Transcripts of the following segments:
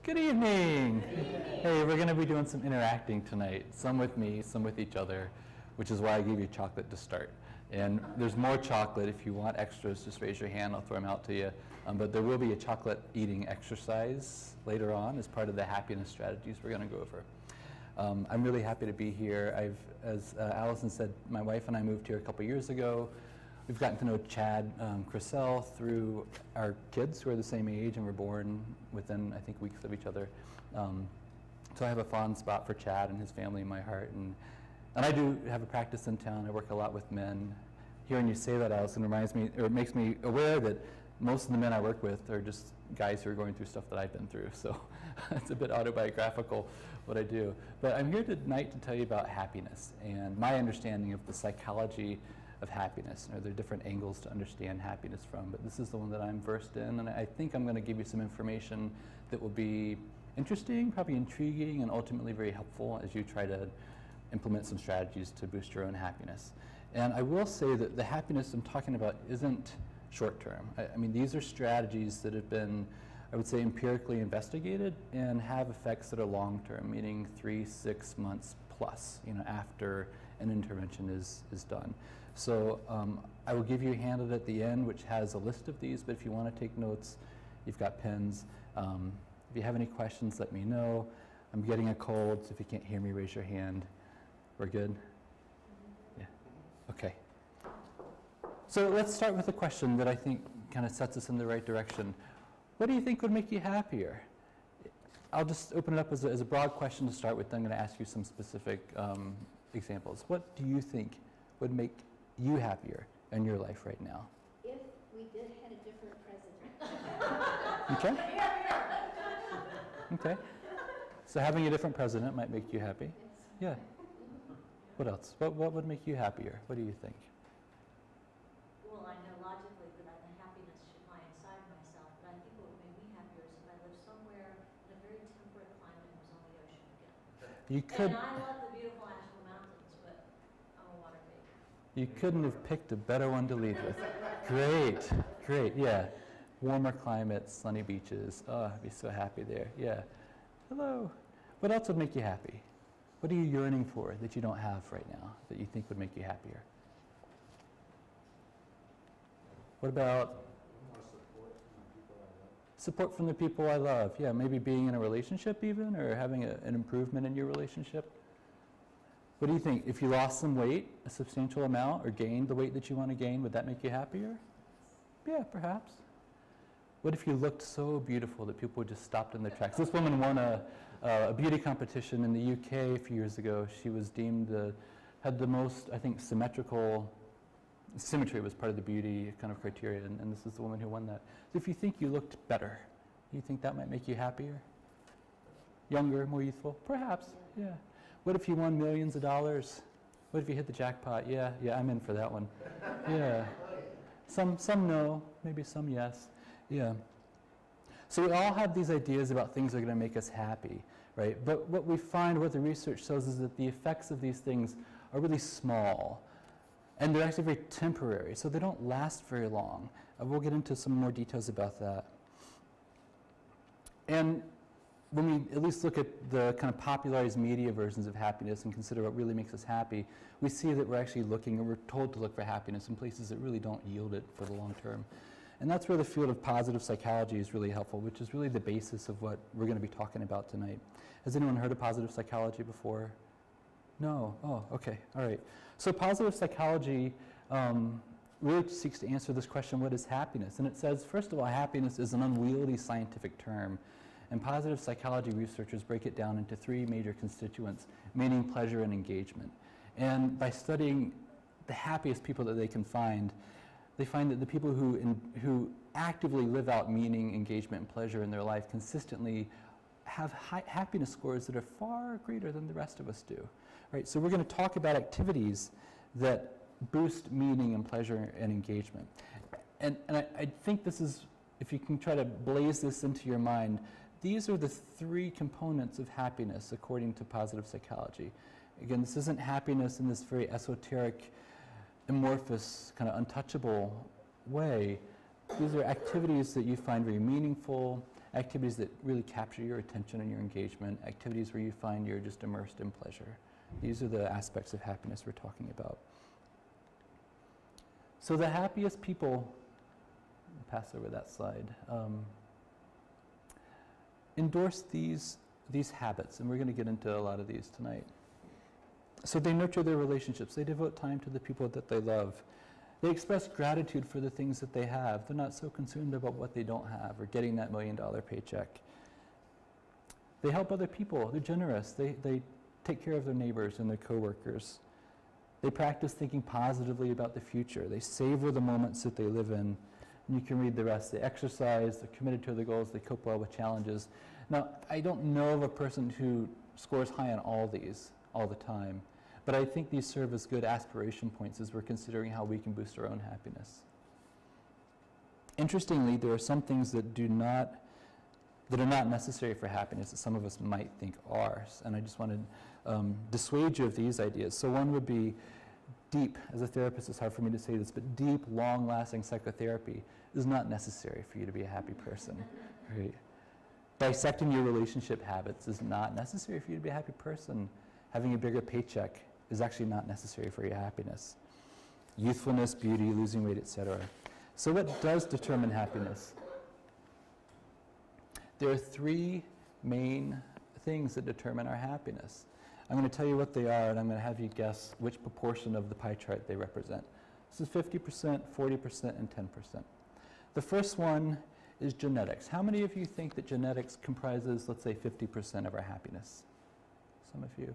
Good evening. Hey, we're going to be doing some interacting tonight, some with me, some with each other, which is why I gave you chocolate to start. And there's more chocolate. If you want extras, just raise your hand. I'll throw them out to you. But there will be a chocolate eating exercise later on as part of the happiness strategies we're going to go over. I'm really happy to be here. As Allison said, my wife and I moved here a couple years ago. We've gotten to know Chad Chriselle through our kids who are the same age and were born within, I think, weeks of each other. So I have a fond spot for Chad and his family in my heart. And I do have a practice in town. I work a lot with men. Hearing you say that, Allison, reminds me, or it makes me aware that most of the men I work with are just guys who are going through stuff that I've been through. So it's a bit autobiographical what I do. But I'm here tonight to tell you about happiness and my understanding of the psychology of happiness. There are different angles to understand happiness from, but this is the one that I'm versed in, and I think I'm going to give you some information that will be interesting, probably intriguing, and ultimately very helpful as you try to implement some strategies to boost your own happiness. And I will say that the happiness I'm talking about isn't short-term. I mean, these are strategies that have been, I would say, empirically investigated and have effects that are long-term, meaning 3-6 months plus, after an intervention is done. So I will give you a handout at the end which has a list of these, but if you want to take notes, you've got pens. If you have any questions, let me know. I'm getting a cold, so if you can't hear me, raise your hand. We're good? Yeah, okay. So let's start with a question that I think kind of sets us in the right direction. What do you think would make you happier? I'll just open it up as a broad question to start with. Then I'm going to ask you some specific examples. What do you think would make you happier in your life right now? If we did had a different president. Okay. Okay. So having a different president might make you happy. Yeah. What else? What would make you happier? What do you think? Well, I know logically that the happiness should lie inside myself, but I think what would make me happier is if I lived somewhere in a very temperate climate and was on the ocean again. You could. And I love the beautiful Asheville Mountains, but I'm a water baby. You couldn't have picked a better one to lead with. Great, great, yeah. Warmer climates, sunny beaches. Oh, I'd be so happy there. Yeah. Hello. What else would make you happy? What are you yearning for that you don't have right now that you think would make you happier? What about more support from the people I love? Support from the people I love. Yeah, maybe being in a relationship even, or having an improvement in your relationship. What do you think? If you lost some weight, a substantial amount, or gained the weight that you want to gain, would that make you happier? Yeah, perhaps. What if you looked so beautiful that people just stopped in their tracks? This woman won a beauty competition in the UK a few years ago. She was deemed had the most, I think, symmetry was part of the beauty kind of criteria, and this is the woman who won that. So if you think you looked better, you think that might make you happier? Younger, more youthful? Perhaps, yeah. What if you won millions of dollars? What if you hit the jackpot? Yeah, I'm in for that one. Yeah. Some no, maybe some yes. Yeah. So we all have these ideas about things that are going to make us happy, right? But what we find, what the research shows, is that the effects of these things are really small. And they're actually very temporary, so they don't last very long. We'll get into some more details about that. And when we at least look at the kind of popularized media versions of happiness and consider what really makes us happy, we see that we're actually looking, or we're told to look for happiness in places that really don't yield it for the long term. And that's where the field of positive psychology is really helpful, which is really the basis of what we're going to be talking about tonight. Has anyone heard of positive psychology before? No? Oh, okay. All right. So positive psychology really seeks to answer this question, what is happiness? And it says, first of all, happiness is an unwieldy scientific term. And positive psychology researchers break it down into 3 major constituents, meaning, pleasure, and engagement. And by studying the happiest people that they can find, they find that the people who actively live out meaning, engagement, and pleasure in their life consistently have high happiness scores that are far greater than the rest of us do. Right? So we're going to talk about activities that boost meaning and pleasure and engagement. And I think this is, if you can try to blaze this into your mind, these are the 3 components of happiness according to positive psychology. Again, this isn't happiness in this very esoteric, amorphous, kind of untouchable way. These are activities that you find very meaningful, activities that really capture your attention and your engagement, activities where you find you're just immersed in pleasure. These are the aspects of happiness we're talking about. So the happiest people, I'll pass over that slide, endorse these habits, and we're going to get into a lot of these tonight. So they nurture their relationships. They devote time to the people that they love. They express gratitude for the things that they have. They're not so consumed about what they don't have or getting that $1 million paycheck. They help other people. They're generous. They take care of their neighbors and their coworkers. They practice thinking positively about the future. They savor the moments that they live in. And you can read the rest. They exercise. They're committed to their goals. They cope well with challenges. Now, I don't know of a person who scores high on all these all the time, but I think these serve as good aspiration points as we're considering how we can boost our own happiness. Interestingly, there are some things that are not necessary for happiness that some of us might think are, and I just want to dissuade you of these ideas. So one would be deep, as a therapist it's hard for me to say this, but deep, long-lasting psychotherapy is not necessary for you to be a happy person, right? Dissecting your relationship habits is not necessary for you to be a happy person. Having a bigger paycheck is actually not necessary for your happiness. Youthfulness, beauty, losing weight, etc. So what does determine happiness? There are 3 main things that determine our happiness. I'm going to tell you what they are, and I'm going to have you guess which proportion of the pie chart they represent. This is 50%, 40%, and 10%. The first one is genetics. How many of you think that genetics comprises, let's say, 50% of our happiness? Some of you.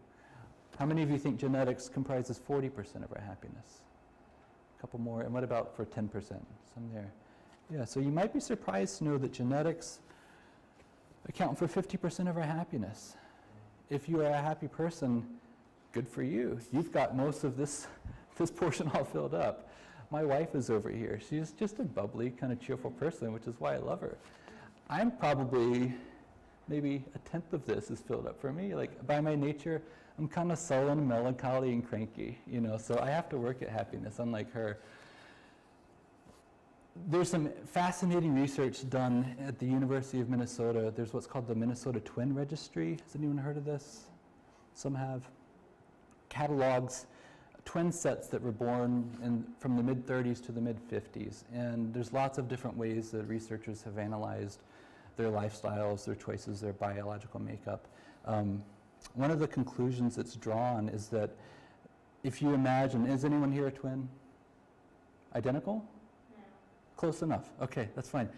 How many of you think genetics comprises 40% of our happiness? A couple more. And what about for 10%? Some there. Yeah, so you might be surprised to know that genetics account for 50% of our happiness. If you are a happy person, good for you. You've got most of this portion all filled up. My wife is over here. She's just a bubbly, kind of cheerful person, which is why I love her. I'm probably, maybe a tenth of this is filled up for me. Like, by my nature, I'm kind of sullen, melancholy, and cranky, you know, so I have to work at happiness, unlike her. There's some fascinating research done at the University of Minnesota. There's what's called the Minnesota Twin Registry. Has anyone heard of this? Some have. Catalogs twin sets that were born from the mid-30s to the mid-50s. And there's lots of different ways that researchers have analyzed their lifestyles, their choices, their biological makeup. One of the conclusions that's drawn is that if you imagine, is anyone here a twin? Identical? No. Close enough. Okay, that's fine.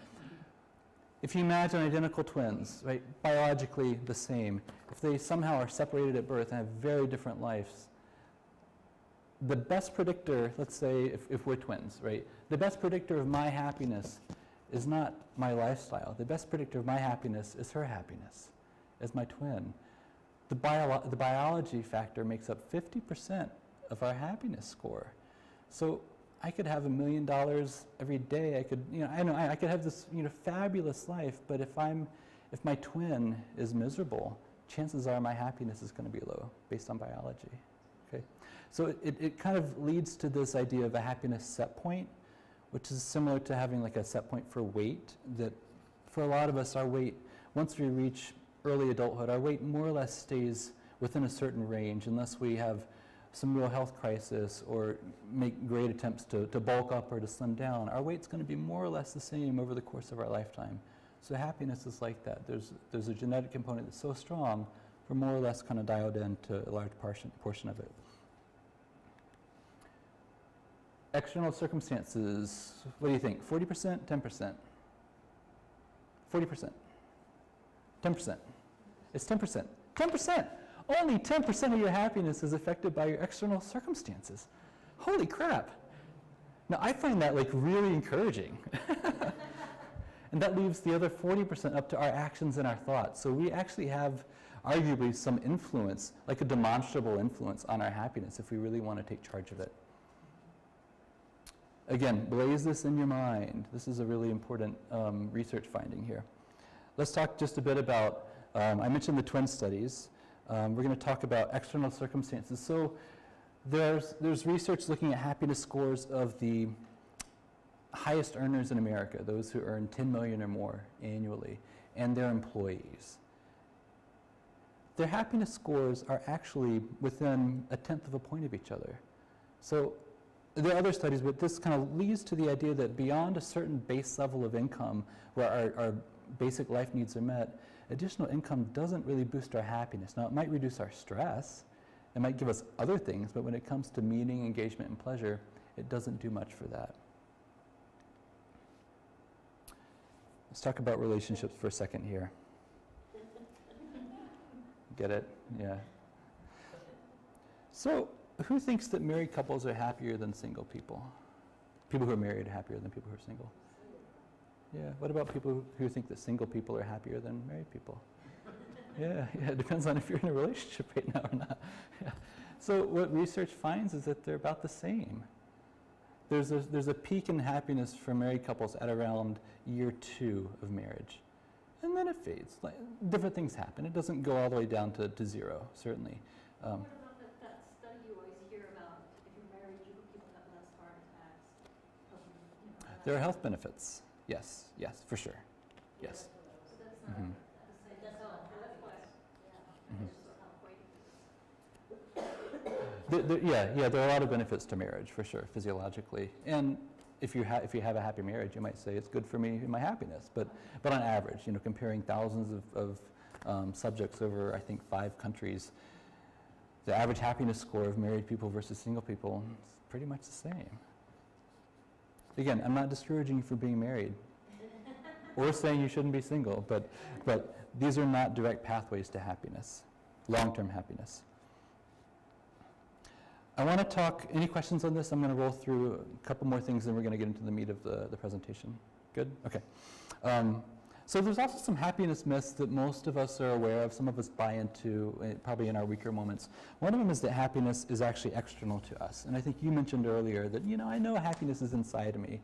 If you imagine identical twins, right, biologically the same, if they somehow are separated at birth and have very different lives, the best predictor, let's say if we're twins, right, the best predictor of my happiness is not my lifestyle. The best predictor of my happiness is her happiness as my twin. The biology factor makes up 50% of our happiness score. So I could have $1 million every day. I could, I could have this, fabulous life. But if my twin is miserable, chances are my happiness is going to be low based on biology. Okay, so it kind of leads to this idea of a happiness set point, which is similar to having like a set point for weight. That for a lot of us, our weight, once we reach early adulthood, our weight more or less stays within a certain range unless we have some real health crisis or make great attempts to bulk up or to slim down. Our weight's going to be more or less the same over the course of our lifetime. So happiness is like that. There's a genetic component that's so strong, we're more or less kind of dialed in to a large portion of it. External circumstances, what do you think? 40%, 10%? 40%. 10%. It's 10%. 10%! Only 10% of your happiness is affected by your external circumstances. Holy crap! Now, I find that like really encouraging. And that leaves the other 40% up to our actions and our thoughts. So we actually have arguably some influence, like a demonstrable influence on our happiness if we really want to take charge of it. Again, blaze this in your mind. This is a really important research finding here. Let's talk just a bit about, I mentioned the twin studies. We're going to talk about external circumstances. So there's research looking at happiness scores of the highest earners in America, those who earn $10 million or more annually. and their employees. Their happiness scores are actually within 1/10 of a point of each other. So there are other studies, but this kind of leads to the idea that beyond a certain base level of income where our basic life needs are met, additional income doesn't really boost our happiness. Now, it might reduce our stress, it might give us other things, but when it comes to meaning, engagement, and pleasure, it doesn't do much for that. Let's talk about relationships for a second here. Get it? Yeah. So, who thinks that married couples are happier than single people? People who are married are happier than people who are single? Yeah. What about people who think that single people are happier than married people? Yeah, it depends on if you're in a relationship right now or not. Yeah. So what research finds is that they're about the same. There's a peak in happiness for married couples at around year 2 of marriage. And then it fades. Like, different things happen. It doesn't go all the way down to 0, certainly. What about that study you always hear about, if you're married, people have less heart attacks? There are health benefits. Yes, for sure. Yes. So that's not, Mhm. that's all happiness. Yeah. Mhm. It's just how great it is. There are a lot of benefits to marriage, for sure, physiologically. And if you have a happy marriage, you might say it's good for me and my happiness. But on average, comparing thousands of subjects over, I think, 5 countries, the average happiness score of married people versus single people is pretty much the same. Again, I'm not discouraging you from being married or saying you shouldn't be single, but these are not direct pathways to happiness, long-term happiness. I want to talk, any questions on this? I'm going to roll through a couple more things, and we're going to get into the meat of the presentation. Good? Okay. So there's also some happiness myths that most of us are aware of, some of us buy into, probably in our weaker moments. One of them is that happiness is actually external to us. And I think you mentioned earlier that, I know happiness is inside of me.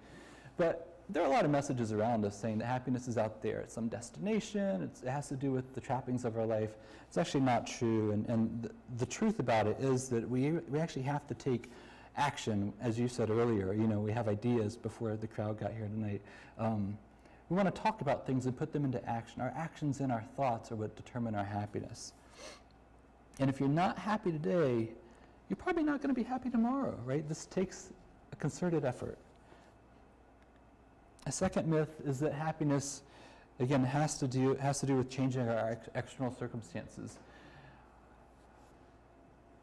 But there are a lot of messages around us saying that happiness is out there at some destination, it has to do with the trappings of our life. It's actually not true, and the truth about it is that we actually have to take action, as you said earlier. We have ideas before the crowd got here tonight. We want to talk about things and put them into action. Our actions and our thoughts are what determine our happiness. And if you're not happy today, you're probably not going to be happy tomorrow, right? This takes a concerted effort. A second myth is that happiness, again, has to do with changing our external circumstances.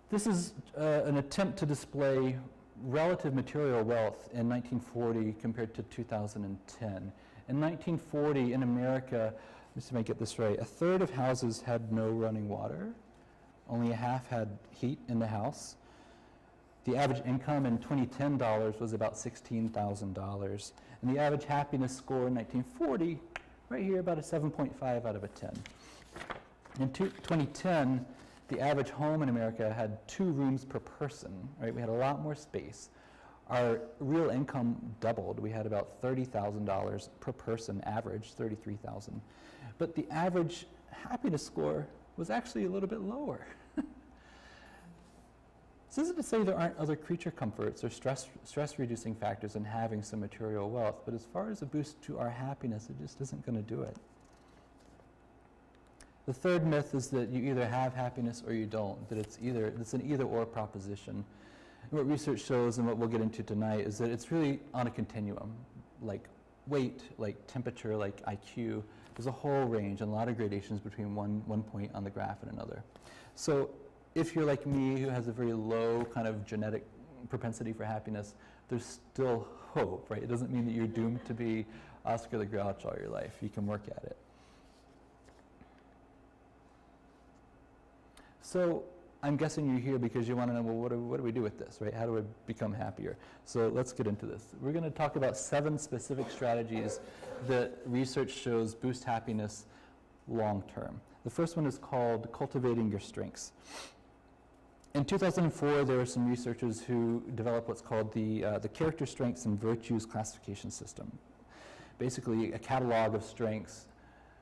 This is an attempt to display relative material wealth in 1940 compared to 2010. In 1940 in America, let me see if I get this right, 1/3 of houses had no running water. Only a half had heat in the house. The average income in 2010 dollars was about $16,000. And the average happiness score in 1940, right here, about a 7.5 out of a 10. In 2010, the average home in America had 2 rooms per person, right? We had a lot more space. Our real income doubled. We had about $30,000 per person, average, $33,000. But the average happiness score was actually a little bit lower. This isn't to say there aren't other creature comforts or stress-reducing factors in having some material wealth, but as far as a boost to our happiness, it just isn't going to do it. The third myth is that you either have happiness or you don't, that it's an either-or proposition. And what research shows, and what we'll get into tonight, is that it's really on a continuum, like weight, like temperature, like IQ. There's a whole range and a lot of gradations between one point on the graph and another. So if you're like me, who has a very low kind of genetic propensity for happiness, there's still hope, right? It doesn't mean that you're doomed to be Oscar the Grouch all your life. You can work at it. So I'm guessing you're here because you want to know, well, what do we do with this, right? How do we become happier? So let's get into this. We're going to talk about 7 specific strategies that research shows boost happiness long term. The first one is called cultivating your strengths. In 2004, there were some researchers who developed what's called the Character Strengths and Virtues Classification System. Basically, a catalog of strengths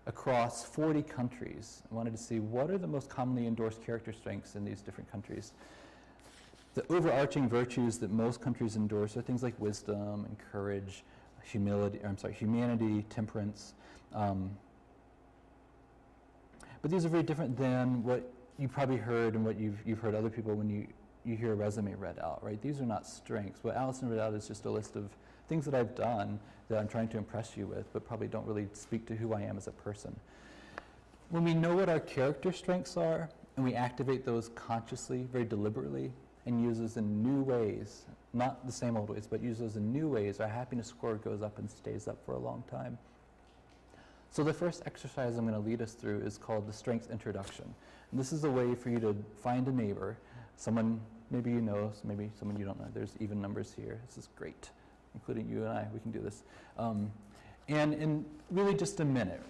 across 40 countries. I wanted to see what are the most commonly endorsed character strengths in these different countries. The overarching virtues that most countries endorse are things like wisdom and courage, humanity, temperance. But these are very different than what you probably heard and what you've heard other people when you hear a resume read out, right? These are not strengths. What Allison read out is just a list of things that I've done that I'm trying to impress you with, but probably don't really speak to who I am as a person. When we know what our character strengths are, and we activate those consciously, very deliberately, and use those in new ways, not the same old ways, but use those in new ways, our happiness score goes up and stays up for a long time. So the first exercise I'm going to lead us through is called the Strengths Introduction. And this is a way for you to find a neighbor, someone maybe you know, maybe someone you don't know. There's even numbers here. This is great, including you and I. We can do this. And in really just a minute,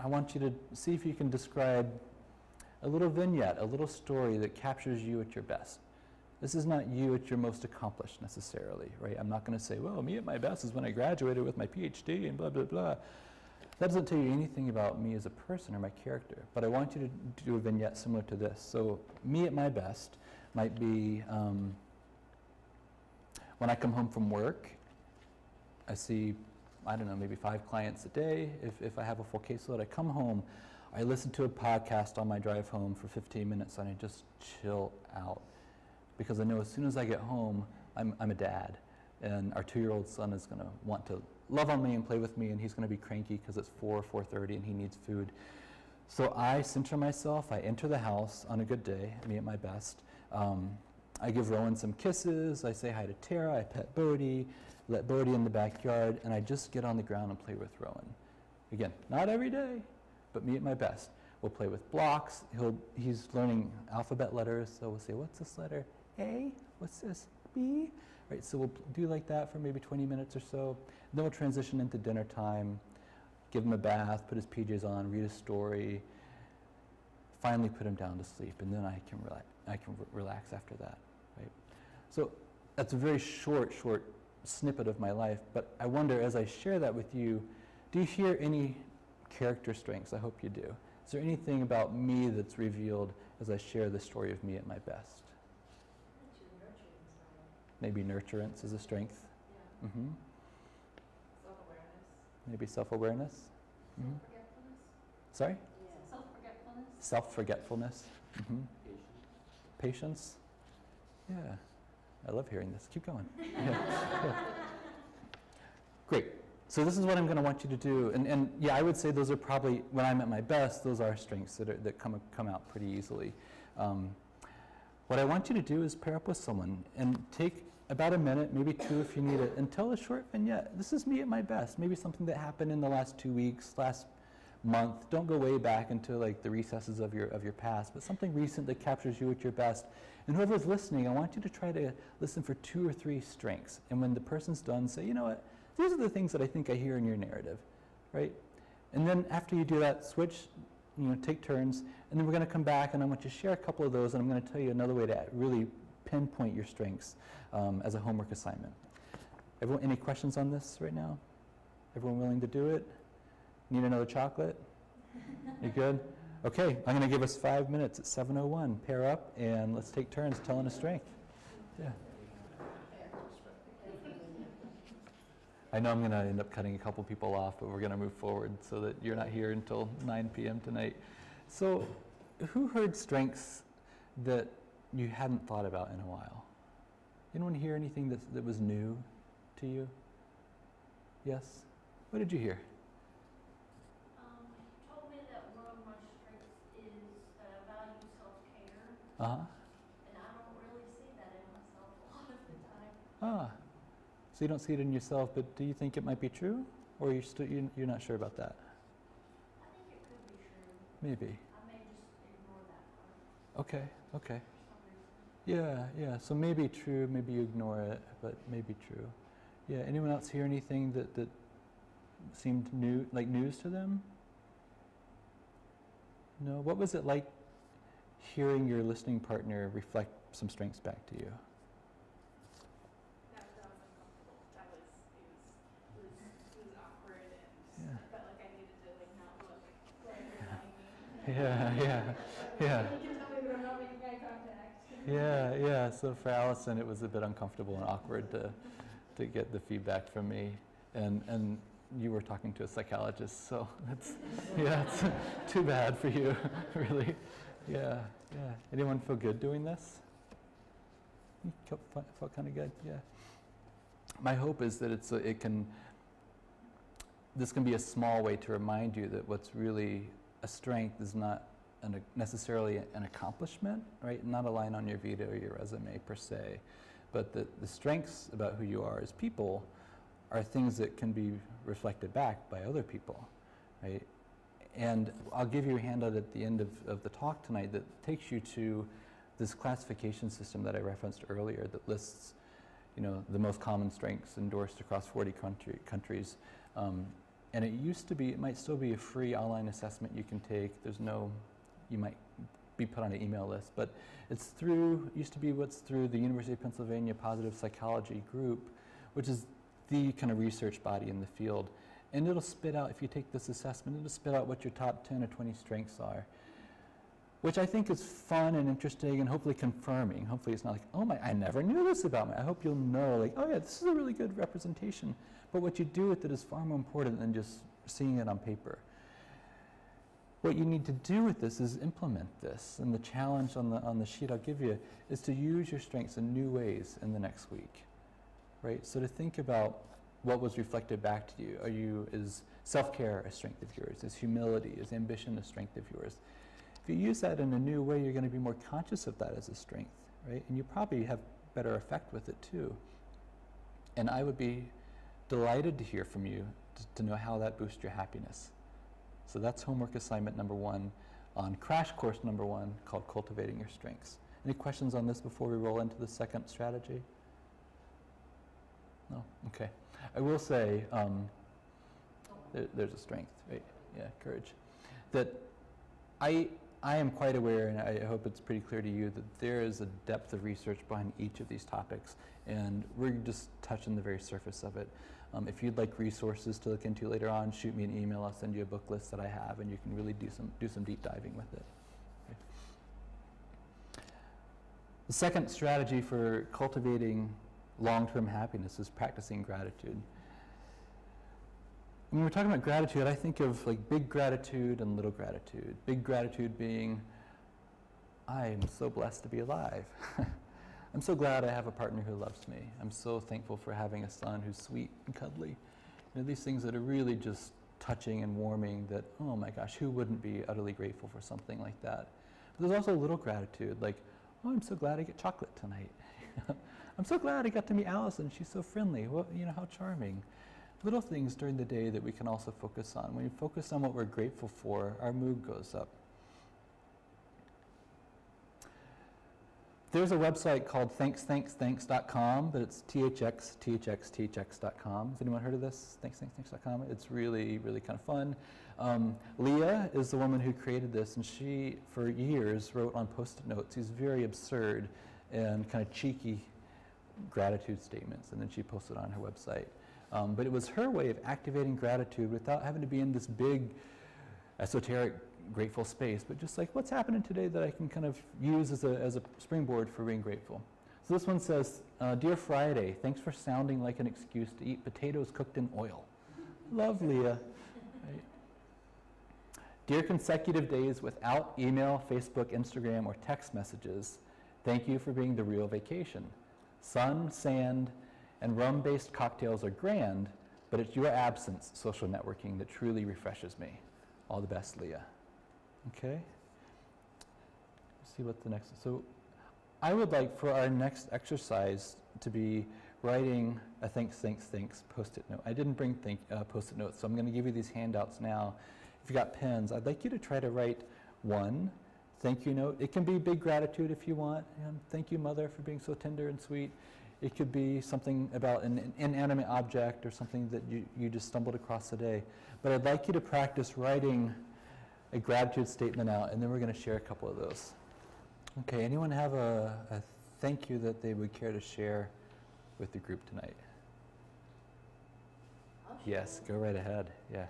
I want you to see if you can describe a little vignette, a little story that captures you at your best. This is not you at your most accomplished necessarily, right? I'm not going to say, well, me at my best is when I graduated with my PhD and blah, blah, blah. That doesn't tell you anything about me as a person or my character, but I want you to do a vignette similar to this. So me at my best might be when I come home from work, I see, I don't know, maybe 5 clients a day. If I have a full caseload, I come home, I listen to a podcast on my drive home for 15 minutes and I just chill out. Because I know as soon as I get home, I'm a dad. And our 2-year-old son is going to want to love on me and play with me, and he's going to be cranky because it's 4:30 and he needs food. So I center myself, I enter the house on a good day, me at my best. I give Rowan some kisses, I say hi to Tara, I pet Bodie, let Bodie in the backyard, and I just get on the ground and play with Rowan. Again, not every day, but me at my best. We'll play with blocks. He's learning alphabet letters, so we'll say, what's this letter? A? What's this? B? Right, so we'll do like that for maybe 20 minutes or so. Then we'll transition into dinner time, give him a bath, put his PJs on, read a story, finally put him down to sleep, and then I can relax after that, right? So that's a very short snippet of my life, but I wonder, as I share that with you, do you hear any character strengths? I hope you do. Is there anything about me that's revealed as I share the story of me at my best? That's your nurturing side. Maybe nurturance is a strength. Yeah. Mm-hmm. Self-awareness. Maybe self-awareness. Mm-hmm. Self-forgetfulness. Sorry? Yeah. Self-forgetfulness. Self-forgetfulness. Mm-hmm. Patience. Yeah. I love hearing this. Keep going. Yeah. Great. So this is what I'm going to want you to do. And yeah, I would say those are probably, when I'm at my best, those are strengths that come out pretty easily. What I want you to do is pair up with someone and take about a minute, maybe 2 if you need it, and tell a short vignette. This is me at my best. Maybe something that happened in the last 2 weeks, last month. Don't go way back into like the recesses of your past, but something recent that captures you at your best. And whoever's listening, I want you to try to listen for 2 or 3 strengths. And when the person's done, say, you know what? These are the things that I think I hear in your narrative, right? And then after you do that, switch, take turns, and then we're going to come back and I want you to share a couple of those, and I'm going to tell you another way to really pinpoint your strengths as a homework assignment. Everyone, any questions on this right now? Everyone willing to do it? Need another chocolate? You good? Okay, I'm going to give us 5 minutes at 7:01. Pair up and let's take turns telling a strength. Yeah. I know I'm going to end up cutting a couple people off, but we're going to move forward so that you're not here until 9 p.m. tonight. So who heard strengths that you hadn't thought about in a while? Anyone hear anything that was new to you? Yes? What did you hear? He told me that one of my strengths is that I value self-care, Uh-huh. and I don't really see that in myself a lot of the time. Ah. So you don't see it in yourself, but do you think it might be true? Or you're not sure about that? I think it could be true. Maybe. I may just ignore that part Okay, okay. for some reason. Yeah. So maybe true, maybe you ignore it, but maybe true. Yeah, anyone else hear anything that seemed new, like news to them? No? What was it like hearing your listening partner reflect some strengths back to you? That was uncomfortable. It was awkward, and Yeah. I felt like I needed to not look like they're Yeah. You can tell me we're not making eye contact. Yeah. So for Allison, it was a bit uncomfortable and awkward to get the feedback from me. And you were talking to a psychologist, so it's, yeah, it's too bad for you, really. Yeah, yeah. Anyone feel good doing this? Felt kind of good, yeah. My hope is that this can be a small way to remind you that what's really a strength is not necessarily an accomplishment, right? Not a line on your vita or your resume per se, but the strengths about who you are as people are things that can be reflected back by other people, right? And I'll give you a handout at the end of the talk tonight that takes you to this classification system that I referenced earlier that lists, the most common strengths endorsed across 40 countries. And it might still be a free online assessment you can take. You might be put on an email list, but used to be what's through the University of Pennsylvania Positive Psychology Group, which is the kind of research body in the field. And it'll spit out, if you take this assessment, it'll spit out what your top 10 or 20 strengths are, which I think is fun and interesting and hopefully confirming. Hopefully it's not like, oh my, I never knew this about me. I hope you'll know, like, oh yeah, this is a really good representation. But what you do with it is far more important than just seeing it on paper. What you need to do with this is implement this. And the challenge on the sheet I'll give you is to use your strengths in new ways in the next week, right? So to think about what was reflected back to you. Is self-care a strength of yours? Is humility, is ambition a strength of yours? If you use that in a new way, you're going to be more conscious of that as a strength, right? And you probably have better effect with it too. And I would be delighted to hear from you to know how that boosts your happiness. So that's homework assignment number 1 on crash course number 1 called Cultivating Your Strengths. Any questions on this before we roll into the second strategy? No? Okay. I will say there's a strength, right? Yeah, courage. That I am quite aware, and I hope it's pretty clear to you, that there is a depth of research behind each of these topics, and we're just touching the very surface of it. If you'd like resources to look into later on, shoot me an email. I'll send you a book list that I have, and you can really do some deep diving with it. Okay. The second strategy for cultivating long-term happiness is practicing gratitude. When we're talking about gratitude, I think of like big gratitude and little gratitude. Big gratitude being, I am so blessed to be alive. I'm so glad I have a partner who loves me. I'm so thankful for having a son who's sweet and cuddly. These things that are really just touching and warming that, oh my gosh, who wouldn't be utterly grateful for something like that? But there's also little gratitude, like, oh, I'm so glad I get chocolate tonight. I'm so glad I got to meet Allison. She's so friendly. Well, how charming. Little things during the day that we can also focus on. When we focus on what we're grateful for, our mood goes up. There's a website called thanks.com, but it's thx.com. Has anyone heard of this? Thanks.com. It's really, really kind of fun. Leah is the woman who created this, and she, for years, wrote on Post-it notes these very absurd and kind of cheeky gratitude statements, and then she posted on her website. But it was her way of activating gratitude without having to be in this big, esoteric, grateful space, but just like, what's happening today that I can kind of use as a springboard for being grateful. So this one says, Dear Friday, thanks for sounding like an excuse to eat potatoes cooked in oil. Love, Leah. Right. Dear consecutive days without email, Facebook, Instagram, or text messages, thank you for being the real vacation. Sun, sand, and rum-based cocktails are grand, but it's your absence, social networking, that truly refreshes me. All the best, Leah. Okay? Let's see what the next... So I would like for our next exercise to be writing a thanks Post-it note. I didn't bring Post-it notes, so I'm going to give you these handouts now. If you got pens, I'd like you to try to write one thank you note. It can be big gratitude if you want. Thank you, Mother, for being so tender and sweet. It could be something about an inanimate object or something that you just stumbled across today. But I'd like you to practice writing a gratitude statement out, and then we're going to share a couple of those. Okay, anyone have a thank you that they would care to share with the group tonight? Yes, go right ahead. Yeah.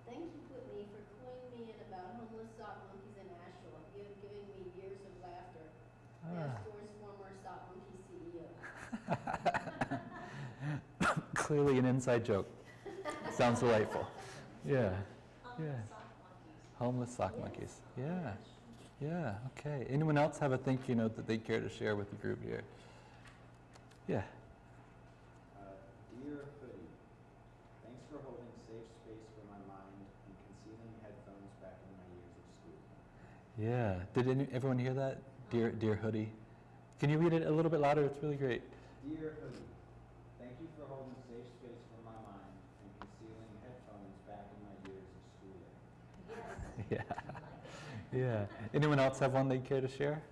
Thank you, Whitney, for cluing me in about homeless sock monkeys in Asheville. You have given me years of laughter. As Door's former sock monkey CEO. Clearly an inside joke. Sounds delightful. Yeah. Yeah. Homeless sock Homeless sock monkeys. monkeys. Yeah. Yeah. Okay. Anyone else have a thank you note that they care to share with the group here? Yeah. Dear Hoodie, thanks for holding safe space for my mind and concealing headphones back in my years of school. Yeah. Did everyone hear that? Dear Hoodie. Can you read it a little bit louder? It's really great. Dear Hoodie, thank you for holding safe space for my mind and concealing headphones back in my years of schooling. Yes. Yeah. Yeah. Anyone else have one they care to share?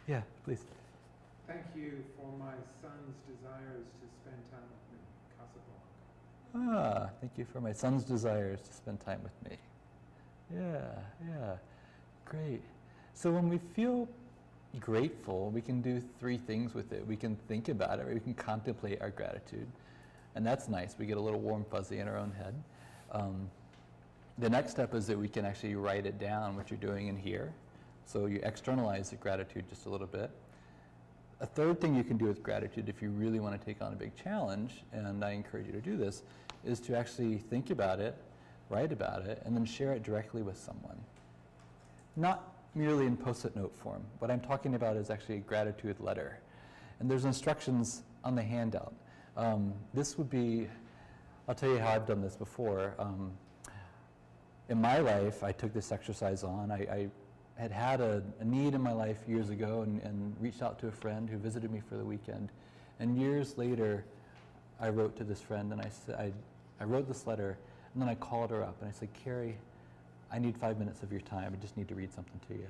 Yeah, please. Thank you for my son's desires to spend time with me, Casablanca. Ah, thank you for my son's desires to spend time with me. Yeah, yeah, great. So when we feel grateful, we can do three things with it. We can think about it, or we can contemplate our gratitude. And that's nice. We get a little warm fuzzy in our own head. The next step is that we can actually write it down, what you're doing in here. So you externalize the gratitude just a little bit. A third thing you can do with gratitude, if you really want to take on a big challenge, and I encourage you to do this, is to actually think about it, write about it, and then share it directly with someone. Not merely in post-it note form. What I'm talking about is actually a gratitude letter. And there's instructions on the handout. This would be, I'll tell you how I've done this before. In my life, I took this exercise on. I had a need in my life years ago and reached out to a friend who visited me for the weekend. And years later, I wrote to this friend and I said, I wrote this letter, and then I called her up and I said, Carrie, I need 5 minutes of your time. I just need to read something to you.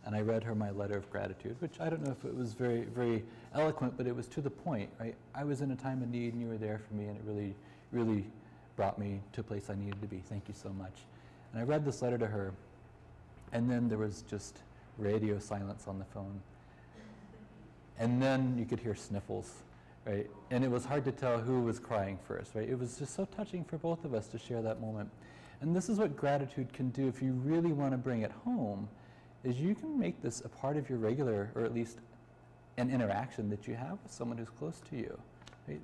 And I read her my letter of gratitude, which I don't know if it was very, very eloquent, but it was to the point, right? I was in a time of need and you were there for me, and it really, really brought me to a place I needed to be. Thank you so much. And I read this letter to her, and then there was just radio silence on the phone. And then you could hear sniffles, right? And it was hard to tell who was crying first, right? It was just so touching for both of us to share that moment. And this is what gratitude can do if you really want to bring it home, is you can make this a part of your regular, or at least an interaction that you have with someone who's close to you, right?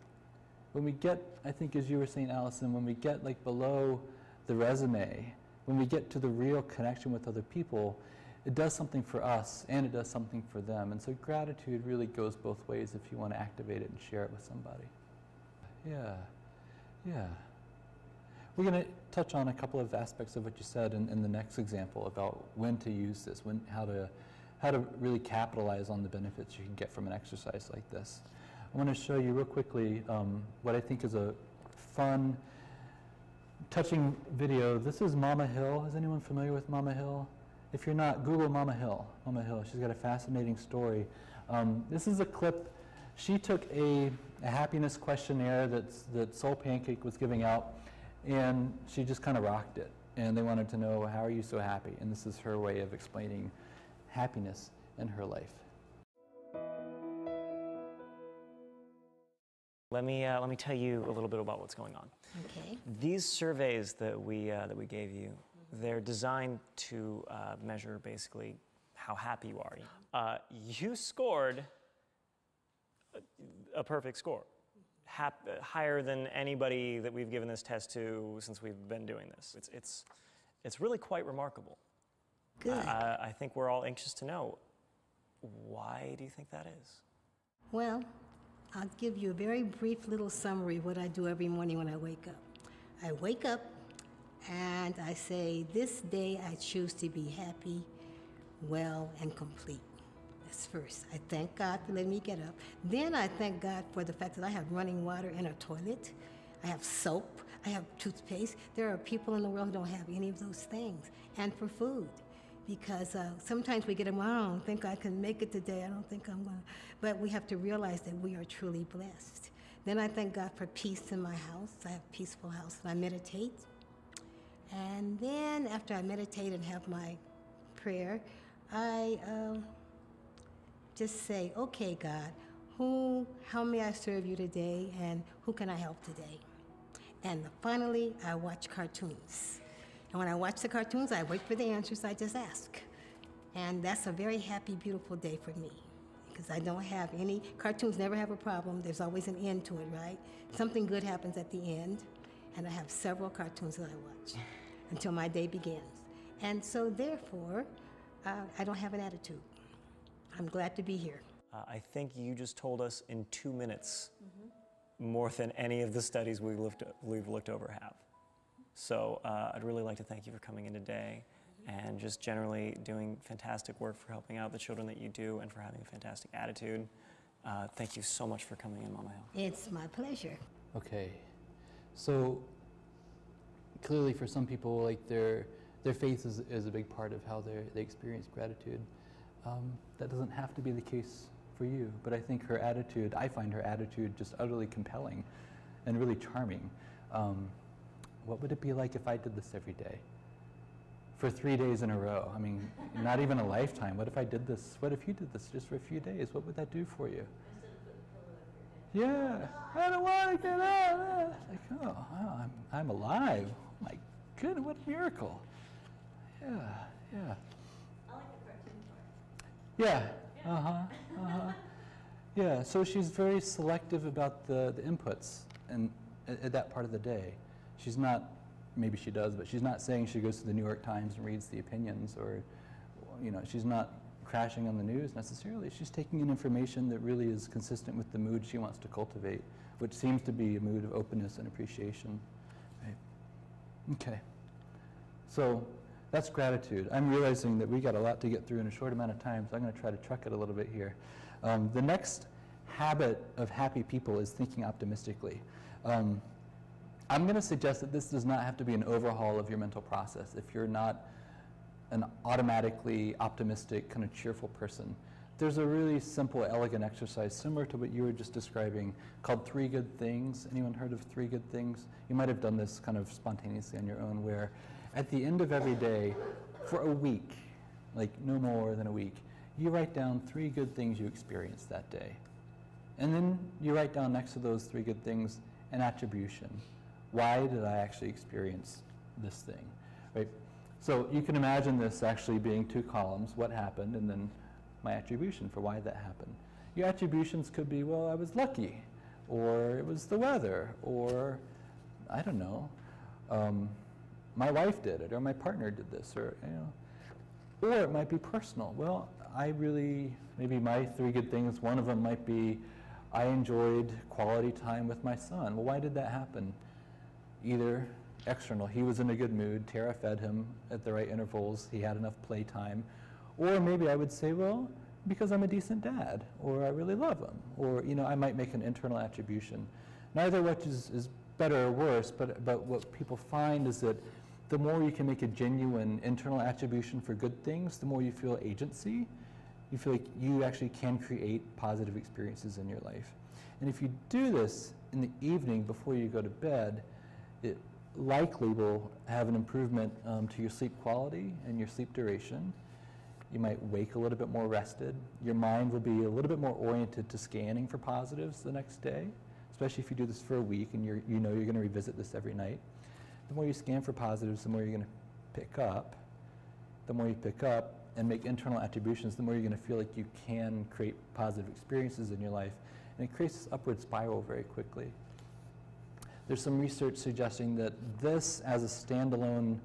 When we get, I think as you were saying, Allison, when we get like below the resume, when we get to the real connection with other people, it does something for us and it does something for them. And so gratitude really goes both ways if you want to activate it and share it with somebody. Yeah, yeah. We're going to touch on a couple of aspects of what you said in the next example about when to use this, how to really capitalize on the benefits you can get from an exercise like this. I want to show you real quickly what I think is a fun, touching video. This is Mama Hill. Is anyone familiar with Mama Hill? If you're not, Google Mama Hill. Mama Hill. She's got a fascinating story. This is a clip. She took a happiness questionnaire that Soul Pancake was giving out, and she just kind of rocked it. And they wanted to know, how are you so happy? And this is her way of explaining happiness in her life. Let me tell you a little bit about what's going on. Okay. These surveys that we gave you, they're designed to measure basically how happy you are. You scored a perfect score, higher than anybody that we've given this test to since we've been doing this. It's really quite remarkable. Good. I think we're all anxious to know, why do you think that is? Well, I'll give you a very brief little summary of what I do every morning when I wake up. I wake up and I say, this day I choose to be happy, well, and complete. That's first. I thank God for letting me get up. Then I thank God for the fact that I have running water in a toilet. I have soap. I have toothpaste. There are people in the world who don't have any of those things. And for food. Because sometimes we get them, I don't think I can make it today. I don't think I'm going to. But we have to realize that we are truly blessed. Then I thank God for peace in my house. I have a peaceful house, and I meditate. And then after I meditate and have my prayer, I just say, okay, God, how may I serve you today, and who can I help today? And finally, I watch cartoons. And when I watch the cartoons, I wait for the answers, I just ask. And that's a very happy, beautiful day for me, because I don't have cartoons never have a problem. There's always an end to it, right? Something good happens at the end. and I have several cartoons that I watch until my day begins. And so therefore, I don't have an attitude. I'm glad to be here. I think you just told us in 2 minutes more than any of the studies we've looked over have. So I'd really like to thank you for coming in today and just generally doing fantastic work for helping out the children that you do and for having a fantastic attitude. Thank you so much for coming in, Mama Hill. It's my pleasure. Okay, so clearly for some people, like their faith is a big part of how they experience gratitude. That doesn't have to be the case for you, but I think her attitude, I find her attitude just utterly compelling and really charming. What would it be like if I did this every day? For 3 days in a row? I mean, not even a lifetime. What if I did this? What if you did this just for a few days? What would that do for you? Yeah, I don't want to get out. Like, oh, wow, I'm alive. Oh my goodness, what a miracle. Yeah. I like the cartoon part. Yeah, yeah, so she's very selective about the inputs and at that part of the day. She's not, maybe she does, but she's not saying she goes to the New York Times and reads the opinions, or, you know, she's not crashing on the news necessarily. She's taking in information that really is consistent with the mood she wants to cultivate, which seems to be a mood of openness and appreciation. Right? Okay. So that's gratitude. I'm realizing that we got a lot to get through in a short amount of time, so I'm going to try to truck it a little bit here. The next habit of happy people is thinking optimistically. I'm going to suggest that this does not have to be an overhaul of your mental process if you're not an automatically optimistic, kind of cheerful person. There's a really simple, elegant exercise similar to what you were just describing called 3 Good Things. Anyone heard of 3 Good Things? You might have done this kind of spontaneously on your own, where at the end of every day, for a week, like no more than a week, you write down 3 good things you experienced that day. And then you write down next to those 3 good things an attribution. Why did I actually experience this thing, right? So you can imagine this actually being 2 columns, what happened, and then my attribution for why that happened. Your attributions could be, well, I was lucky, or it was the weather, or I don't know, my wife did it, or my partner did this, or, you know. Or it might be personal. Well, maybe my 3 good things, one of them might be I enjoyed quality time with my son. Well, why did that happen? Either external, he was in a good mood, Tara fed him at the right intervals, he had enough playtime. Or maybe I would say, well, because I'm a decent dad, or I really love him, or, you know, I might make an internal attribution. Neither which is better or worse, but what people find is that the more you can make a genuine internal attribution for good things, the more you feel agency. You feel like you actually can create positive experiences in your life. And if you do this in the evening before you go to bed, it likely will have an improvement to your sleep quality and your sleep duration. You might wake a little bit more rested. Your mind will be a little bit more oriented to scanning for positives the next day, especially if you do this for a week and you know you're going to revisit this every night. The more you scan for positives, the more you're going to pick up. The more you pick up and make internal attributions, the more you're going to feel like you can create positive experiences in your life. And it creates this upward spiral very quickly. There's some research suggesting that this, as a standalone